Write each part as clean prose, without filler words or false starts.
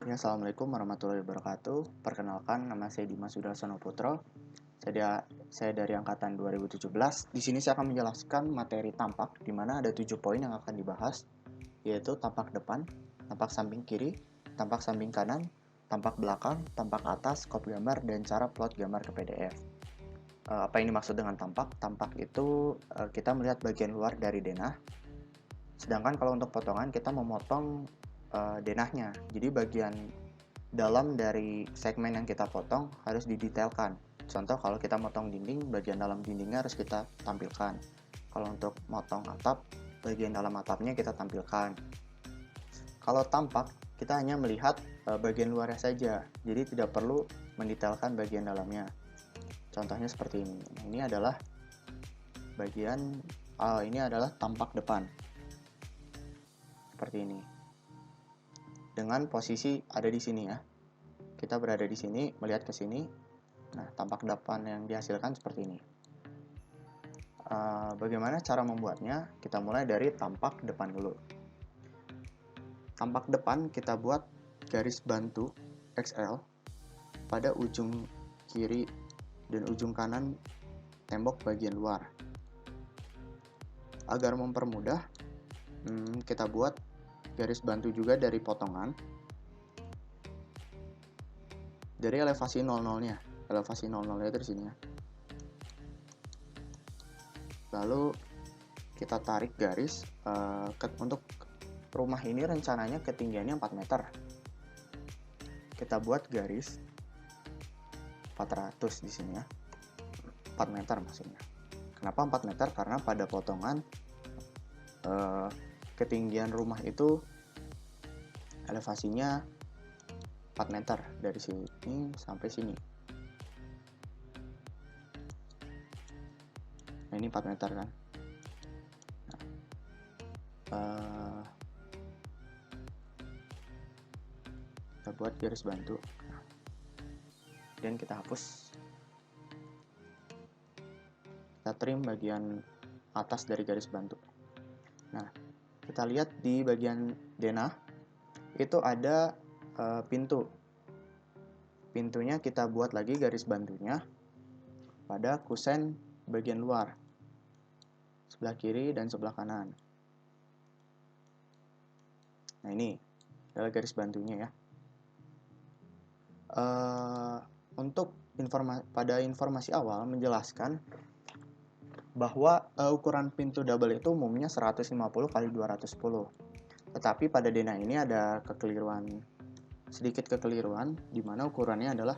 Ya, Assalamualaikum warahmatullahi wabarakatuh. Perkenalkan, nama saya Dimas Sudarsono Putro. Saya dari angkatan 2017. Di sini saya akan menjelaskan materi tampak, di mana ada 7 poin yang akan dibahas, yaitu tampak depan, tampak samping kiri, tampak samping kanan, tampak belakang, tampak atas, skop gambar, dan cara plot gambar ke PDF. Apa ini maksud dengan tampak? Tampak itu kita melihat bagian luar dari denah. Sedangkan kalau untuk potongan, kita memotong denahnya. Jadi bagian dalam dari segmen yang kita potong harus didetailkan. Contoh kalau kita motong dinding, bagian dalam dindingnya harus kita tampilkan. Kalau untuk motong atap, bagian dalam atapnya kita tampilkan. Kalau tampak, kita hanya melihat bagian luarnya saja, jadi tidak perlu mendetailkan bagian dalamnya. Contohnya seperti ini. Ini adalah tampak depan. Seperti ini. Dengan posisi ada di sini ya. Kita berada di sini, melihat ke sini. Nah, tampak depan yang dihasilkan seperti ini. Bagaimana cara membuatnya? Kita mulai dari tampak depan dulu. Tampak depan kita buat garis bantu XL pada ujung kiri dan ujung kanan tembok bagian luar. Agar mempermudah, kita buat garis bantu juga dari potongan dari elevasi 00-nya. Elevasi 00-nya itu di sini ya. Lalu kita tarik garis untuk rumah ini rencananya ketinggiannya 4 meter. Kita buat garis 400 di sini ya. 4 meter maksudnya. Kenapa 4 meter? Karena pada potongan ketinggian rumah itu elevasinya 4 meter dari sini sampai sini. Nah, ini 4 meter kan. Kita buat garis bantu dan kita hapus. Kita trim bagian atas dari garis bantu. Nah, kita lihat di bagian denah itu ada pintu. Pintunya kita buat lagi garis bantunya pada kusen bagian luar, sebelah kiri dan sebelah kanan. Nah, ini adalah garis bantunya ya. Untuk pada informasi awal menjelaskan bahwa ukuran pintu double itu umumnya 150 x 210. Tetapi pada denah ini ada sedikit kekeliruan di mana ukurannya adalah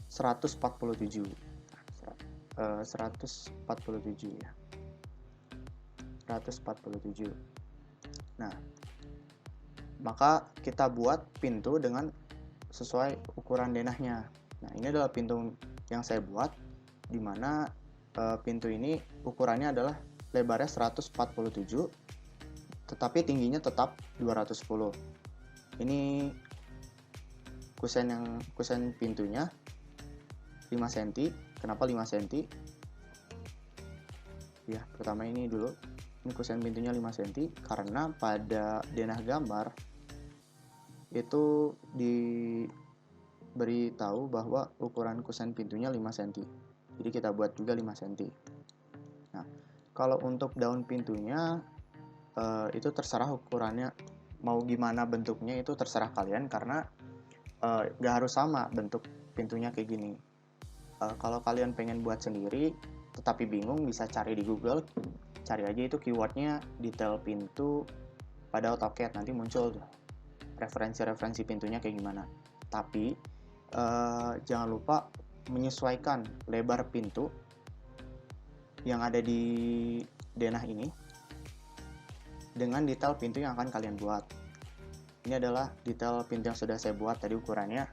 147. 147 ya. 147. Nah, maka kita buat pintu dengan sesuai ukuran denahnya. Nah, ini adalah pintu yang saya buat, di mana pintu ini ukurannya adalah lebarnya 147, tetapi tingginya tetap 210. Ini kusen pintunya 5 cm. Kenapa 5 cm? Ya, pertama ini dulu. Ini kusen pintunya 5 cm karena pada denah gambar itu diberitahu bahwa ukuran kusen pintunya 5 cm. Jadi kita buat juga 5 cm. Nah, kalau untuk daun pintunya itu terserah ukurannya, mau gimana bentuknya itu terserah kalian, karena gak harus sama bentuk pintunya kayak gini. Kalau kalian pengen buat sendiri tetapi bingung, bisa cari di Google, cari aja itu keywordnya detail pintu pada AutoCAD, nanti muncul tuh referensi pintunya kayak gimana. Tapi jangan lupa menyesuaikan lebar pintu yang ada di denah ini dengan detail pintu yang akan kalian buat. Ini adalah detail pintu yang sudah saya buat tadi, ukurannya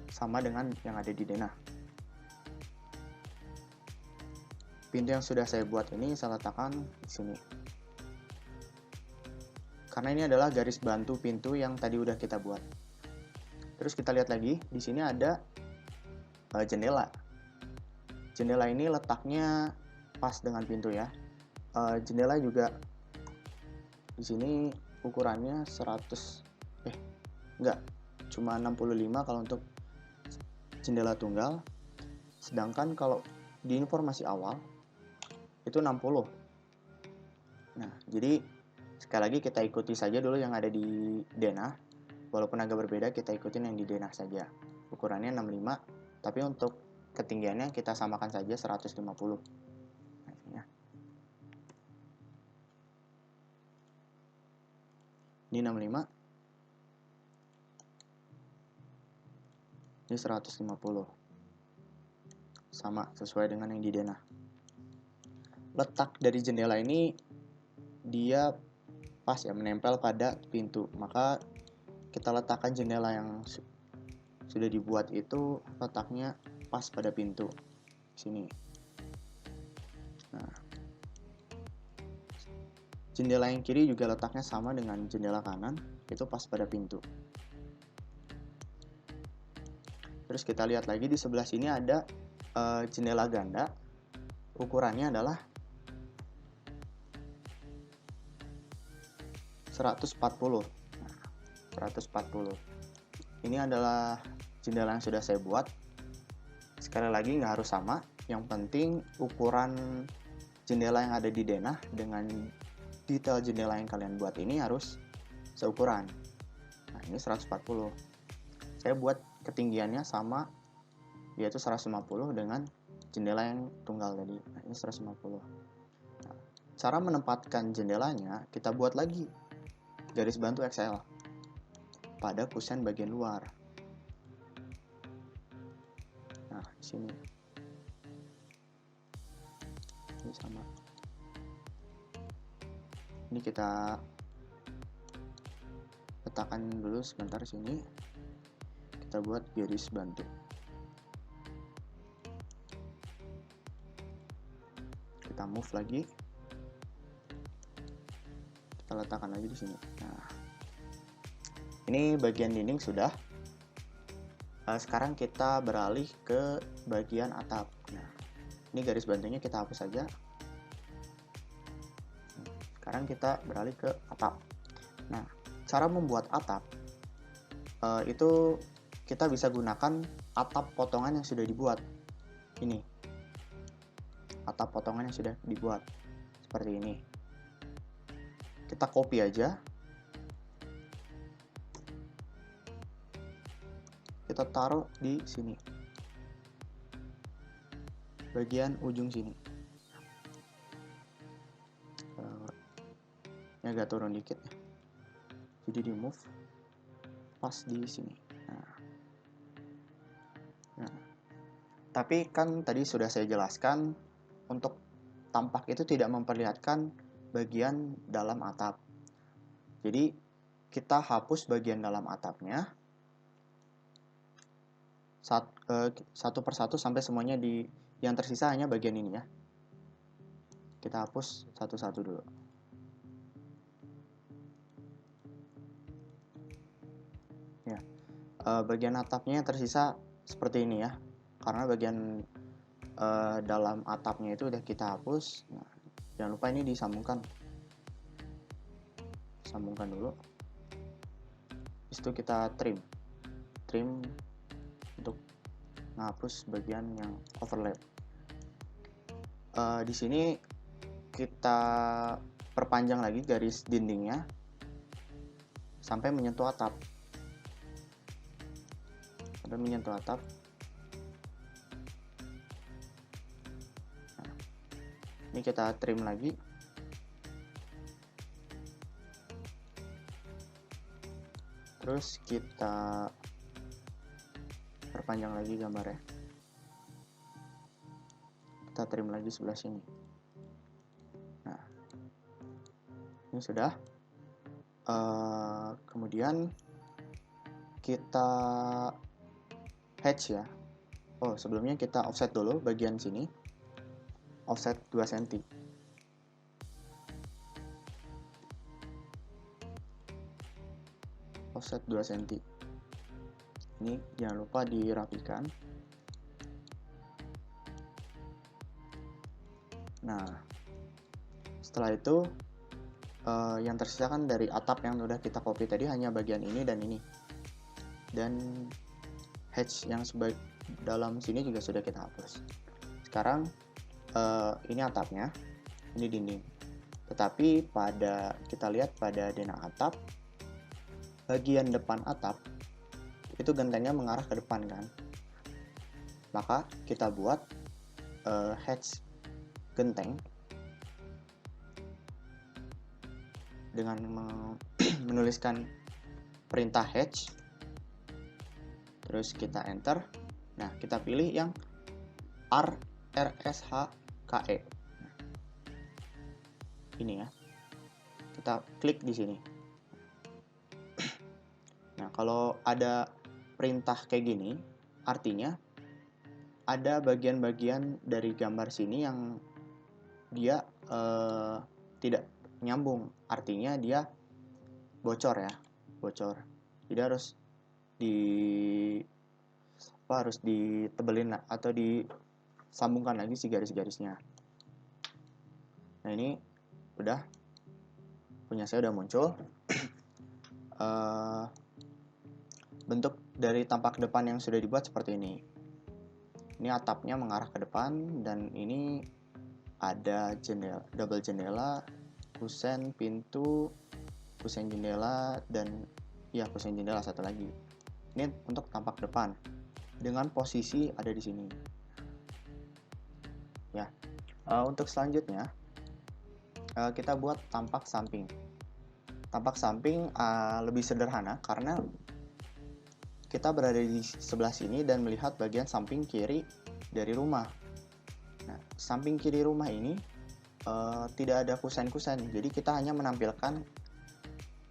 sama dengan yang ada di denah. Pintu yang sudah saya buat ini saya letakkan di sini. Karena ini adalah garis bantu pintu yang tadi udah kita buat. Terus kita lihat lagi, di sini ada jendela. Jendela ini letaknya pas dengan pintu ya. Jendela juga di sini ukurannya Enggak, cuma 65 kalau untuk jendela tunggal. Sedangkan kalau di informasi awal itu 60. Nah, jadi sekali lagi kita ikuti saja dulu yang ada di denah. Walaupun agak berbeda, kita ikutin yang di denah saja. Ukurannya 65, tapi untuk ketinggiannya kita samakan saja 150. Nah, ini 65. Ini 150. Sama, sesuai dengan yang di denah. Letak dari jendela ini dia pas ya, menempel pada pintu. Maka kita letakkan jendela yang sudah dibuat itu letaknya pas pada pintu sini. Nah, jendela yang kiri juga letaknya sama dengan jendela kanan, itu pas pada pintu. Terus kita lihat lagi di sebelah sini ada jendela ganda. Ukurannya adalah 140. Nah, 140. Ini adalah jendela yang sudah saya buat. Sekali lagi nggak harus sama. Yang penting ukuran jendela yang ada di denah dengan detail jendela yang kalian buat ini harus seukuran. Nah, ini 140. Saya buat ketinggiannya sama, yaitu 150 dengan jendela yang tunggal tadi. Nah, ini 150. Nah, cara menempatkan jendelanya, kita buat lagi garis bantu XL pada kusen bagian luar. Nah, di sini. Ini sama. Ini kita letakkan dulu sebentar sini. Kita buat garis bantu. Kita move lagi. Kita letakkan lagi di sini. Nah, ini bagian dinding sudah. Sekarang kita beralih ke bagian atap. Nah, ini garis bantunya kita hapus saja. Sekarang kita beralih ke atap. Nah, cara membuat atap itu kita bisa gunakan atap potongan yang sudah dibuat. Ini atap potongan yang sudah dibuat seperti ini. Kita copy aja. Kita taruh di sini, bagian ujung sini. Ini agak turun dikit ya, jadi di move pas di sini. Nah, tapi kan tadi sudah saya jelaskan untuk tampak itu tidak memperlihatkan bagian dalam atap. Jadi kita hapus bagian dalam atapnya satu persatu sampai semuanya yang tersisa hanya bagian ini ya. Kita hapus satu-satu dulu. Ya, bagian atapnya yang tersisa seperti ini ya, karena bagian dalam atapnya itu udah kita hapus. Nah, jangan lupa ini disambungkan dulu. Habis itu kita trim untuk menghapus bagian yang overlap. Di sini kita perpanjang lagi garis dindingnya sampai menyentuh atap. Nah, ini kita trim lagi. Terus kita perpanjang lagi gambarnya. Kita trim lagi sebelah sini. Nah, ini sudah. Kemudian kita hatch ya. Oh, sebelumnya kita offset dulu bagian sini. Offset 2 cm. Offset 2 cm. Ini jangan lupa dirapikan. Nah, setelah itu yang tersisa kan dari atap yang udah kita copy tadi hanya bagian ini dan ini. dan hatch yang dalam sini juga sudah kita hapus. Sekarang ini atapnya, ini dinding. Tetapi kita lihat pada denah atap, bagian depan atap itu gentengnya mengarah ke depan kan. Maka kita buat hatch genteng dengan menuliskan perintah hatch, terus kita enter. Nah, kita pilih yang RSHKE. Ini ya, kita klik di sini. Nah, kalau ada perintah kayak gini, artinya ada bagian-bagian dari gambar sini yang dia tidak nyambung, artinya dia bocor ya, bocor. Jadi harus ditebelin atau disambungkan lagi si garis-garisnya. Nah, ini udah punya saya udah muncul. Bentuk dari tampak depan yang sudah dibuat seperti ini. Ini atapnya mengarah ke depan, dan ini ada double jendela, kusen pintu, kusen jendela, dan ya kusen jendela satu lagi. Ini untuk tampak depan dengan posisi ada di sini. Ya, untuk selanjutnya kita buat tampak samping. Tampak samping lebih sederhana karena kita berada di sebelah sini dan melihat bagian samping kiri dari rumah. Nah, samping kiri rumah ini tidak ada kusen-kusen, jadi kita hanya menampilkan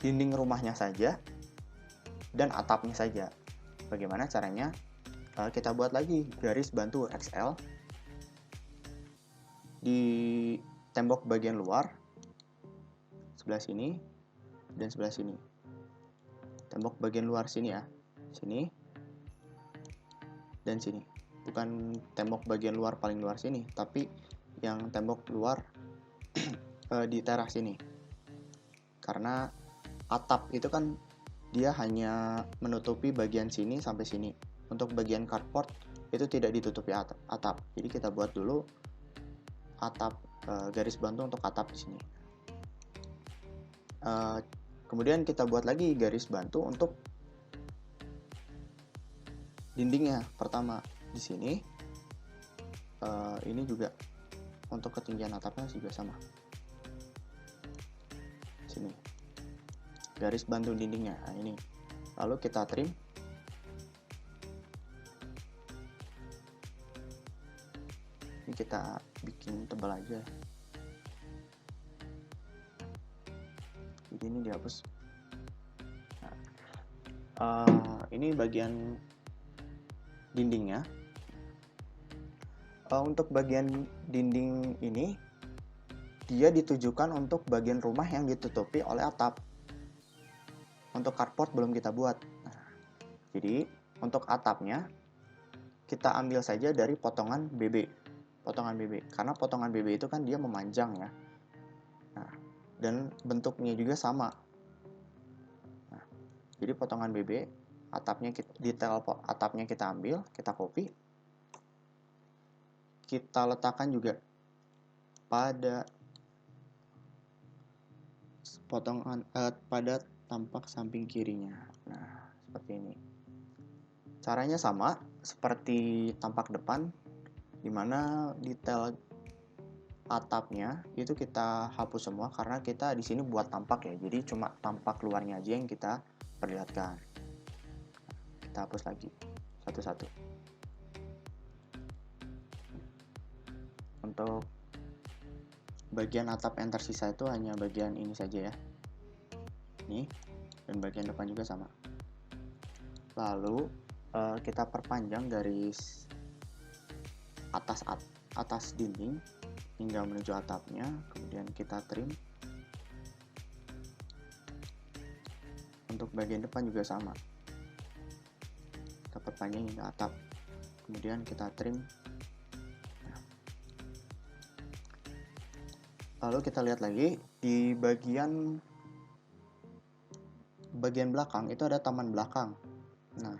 dinding rumahnya saja dan atapnya saja. Bagaimana caranya? Kita buat lagi garis bantu XL di tembok bagian luar sebelah sini dan sebelah sini. Tembok bagian luar sini ya, sini dan sini. Bukan tembok bagian luar paling luar sini, tapi yang tembok luar di teras sini. Karena atap itu kan dia hanya menutupi bagian sini sampai sini. Untuk bagian carport itu tidak ditutupi atap. Jadi kita buat dulu atap, garis bantu untuk atap di sini. Kemudian kita buat lagi garis bantu untuk dindingnya. Pertama di sini, ini juga untuk ketinggian atapnya juga sama. Sini garis bantu dindingnya. Nah, ini lalu kita trim. Ini kita bikin tebal aja, jadi ini dihapus. Nah, ini bagian dindingnya. Untuk bagian dinding ini dia ditujukan untuk bagian rumah yang ditutupi oleh atap. Untuk carport belum kita buat. Nah, jadi untuk atapnya kita ambil saja dari potongan BB. Potongan BB, karena potongan BB itu kan dia memanjang ya. Nah, dan bentuknya juga sama. Nah, jadi potongan BB, detail atapnya kita ambil, kita copy, kita letakkan juga pada pada tampak samping kirinya. Nah, seperti ini. Caranya sama seperti tampak depan, dimana detail atapnya itu kita hapus semua karena kita di sini buat tampak ya. Jadi cuma tampak luarnya aja yang kita perlihatkan. Kita hapus lagi satu-satu. Untuk bagian atap yang tersisa itu hanya bagian ini saja ya. Ini, dan bagian depan juga sama. Lalu kita perpanjang garis atas dinding hingga menuju atapnya, kemudian kita trim. Untuk bagian depan juga sama, kita perpanjang hingga atap, kemudian kita trim. Lalu kita lihat lagi di bagian belakang itu ada taman belakang. Nah,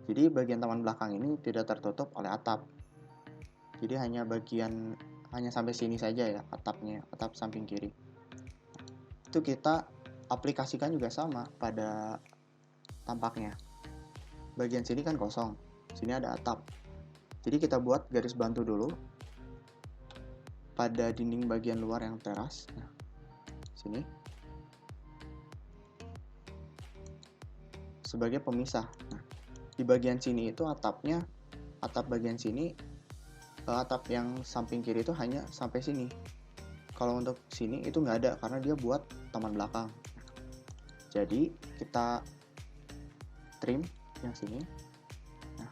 jadi bagian taman belakang ini tidak tertutup oleh atap. Jadi hanya sampai sini saja ya atapnya, atap samping kiri. Itu kita aplikasikan juga sama pada tampaknya. Bagian sini kan kosong, sini ada atap. Jadi kita buat garis bantu dulu pada dinding bagian luar yang teras. Nah, sini sebagai pemisah. Nah, di bagian sini itu atapnya, atap bagian sini, atap yang samping kiri itu hanya sampai sini. Kalau untuk sini itu nggak ada karena dia buat taman belakang. Jadi kita trim yang sini. Nah,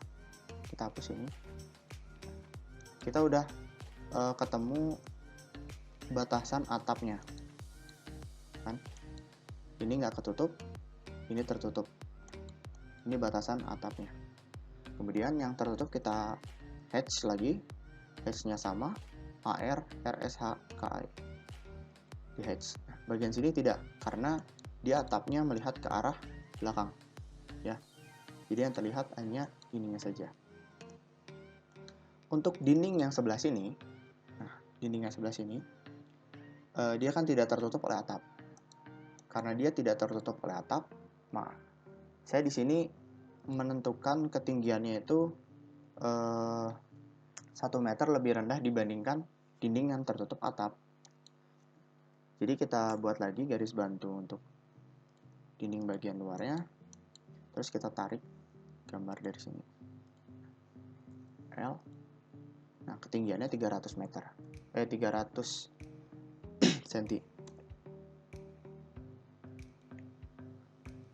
kita hapus ini. Kita udah ketemu batasan atapnya, kan? Ini nggak ketutup, ini tertutup. Ini batasan atapnya. Kemudian yang tertutup kita hatch lagi, hatch-nya sama, AR, RSH, KI. Di hatch. Bagian sini tidak, karena dia atapnya melihat ke arah belakang. Ya. Jadi yang terlihat hanya ininya saja. Untuk dinding yang sebelah sini, nah, dinding yang sebelah sini, dia kan tidak tertutup oleh atap. Karena dia tidak tertutup oleh atap, saya di sini menentukan ketinggiannya itu 1 meter lebih rendah dibandingkan dinding yang tertutup atap. Jadi kita buat lagi garis bantu untuk dinding bagian luarnya. Terus kita tarik gambar dari sini. L. Nah, ketinggiannya 300 meter. 300 cm.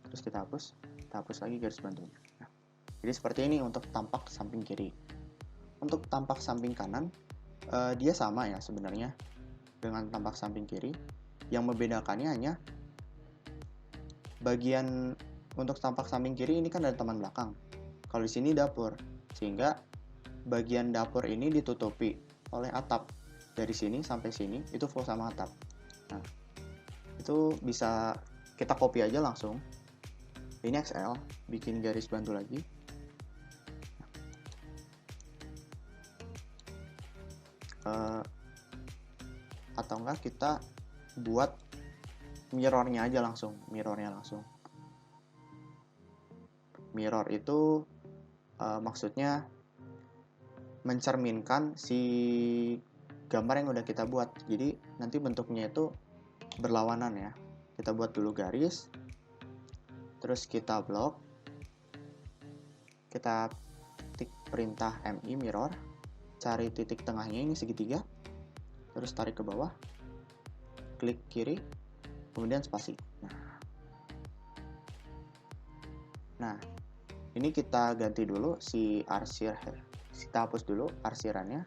Terus kita hapus lagi garis bantunya. Nah, jadi seperti ini untuk tampak samping kiri. Untuk tampak samping kanan, dia sama ya sebenarnya dengan tampak samping kiri. Yang membedakannya hanya bagian untuk tampak samping kiri ini kan ada taman belakang. Kalau di sini dapur, sehingga bagian dapur ini ditutupi oleh atap. Dari sini sampai sini itu full sama atap. Nah, itu bisa kita copy aja langsung. Ini XL, bikin garis bantu lagi. Atau enggak kita buat mirrornya aja langsung, mirror itu maksudnya mencerminkan si gambar yang udah kita buat. Jadi nanti bentuknya itu berlawanan ya. Kita buat dulu garis, terus kita blok, kita ketik perintah MI mirror, cari titik tengahnya ini segitiga, terus tarik ke bawah, klik kiri, kemudian spasi. Nah, ini kita ganti dulu si arsir, kita hapus dulu arsirannya.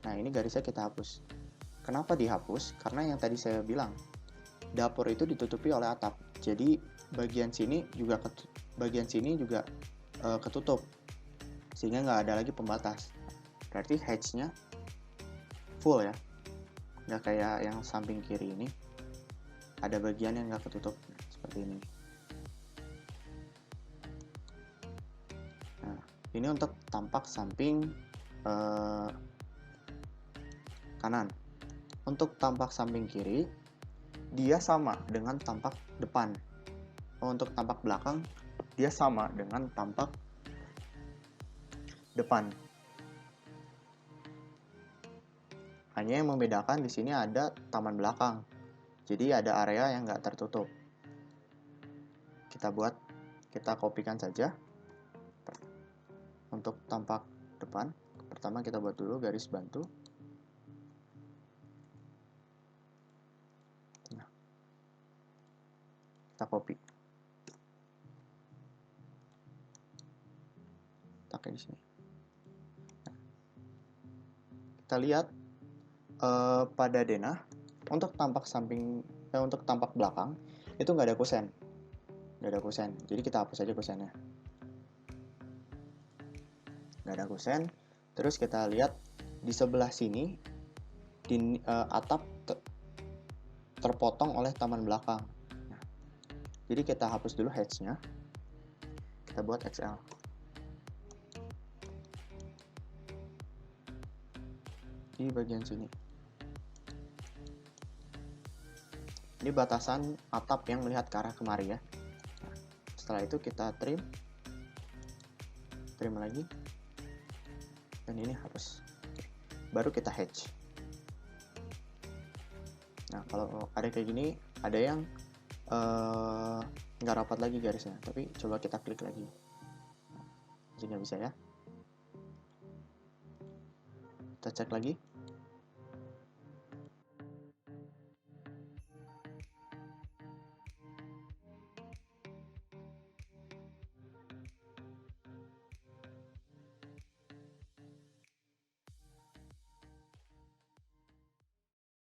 Nah, ini garisnya kita hapus. Kenapa dihapus? Karena yang tadi saya bilang, dapur itu ditutupi oleh atap. Jadi bagian sini juga ketutup, sehingga nggak ada lagi pembatas. Berarti hatch-nya full ya, nggak kayak yang samping kiri ini ada bagian yang nggak ketutup seperti ini. Nah, ini untuk tampak samping kanan. Untuk tampak samping kiri, dia sama dengan tampak depan. Untuk tampak belakang, dia sama dengan tampak depan. Hanya yang membedakan di sini ada taman belakang. Jadi ada area yang nggak tertutup. Kita kopikan saja. Untuk tampak depan, pertama kita buat dulu garis bantu. Nah, kita copy. Pakai di sini. Kita lihat pada denah untuk tampak untuk tampak belakang itu nggak ada kusen, jadi kita hapus aja kusennya, nggak ada kusen. Terus kita lihat di sebelah sini atap terpotong oleh taman belakang. Nah, jadi kita hapus dulu hatch-nya, kita buat XL. di bagian sini. Ini batasan atap yang melihat ke arah kemari ya. Nah, setelah itu kita trim lagi, dan ini hapus. Baru kita hatch. Nah, kalau ada kayak gini, ada yang nggak rapat lagi garisnya, tapi coba kita klik lagi. Jadi nggak bisa ya. Kita cek lagi.